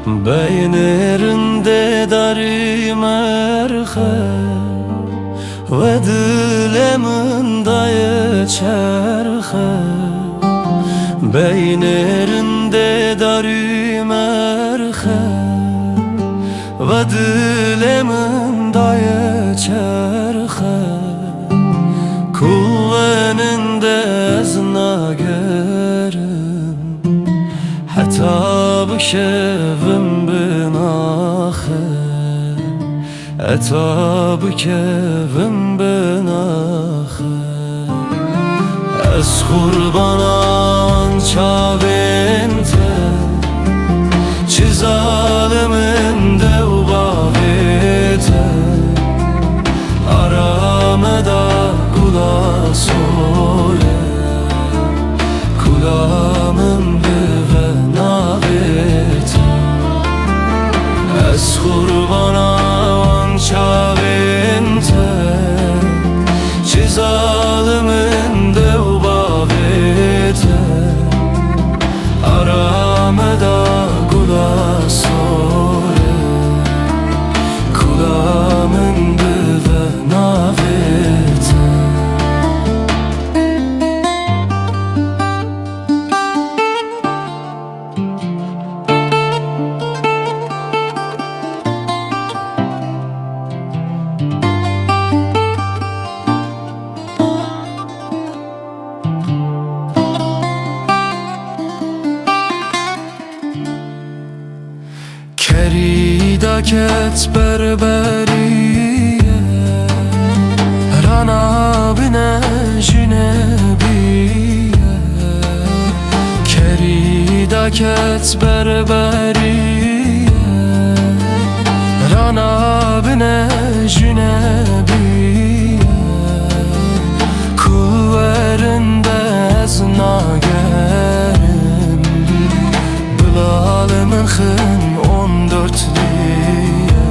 Beynirinde dari merhe ve dilemin dayı çerhe. Beynirinde dari merhe ve dilemin dayı çerhe. Kulveninde ezna gerim hatta bikevim binahe. Hatta bikevim binahe. Ez kurbanan çavinte çi zalimin devbavite. Arameda kula sole kulamın ve navite. Ez kurbanan çavinte çi zalimin devbavite. Arameda kula sole kulamın ve navite. Kerida ket berberiye rana bine jinebiye. Kerida ket berberiye rana bine jinebiye. Kulverinde ezna gerim Bilalımın xın 14'liye.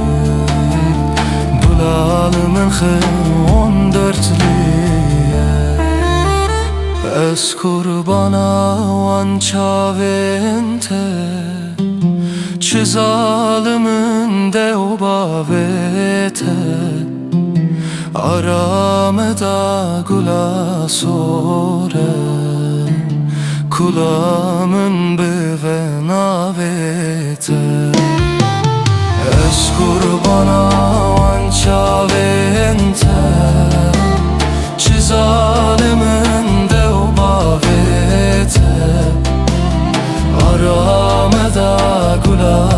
Bilalımın xın 14'liye. Ez kurbana van çavinte çi zalimin devbavite. Arameda kula sore kulamın ve navite. Ez kurbana van çavinte çi zalimin devbavite. Arameda kula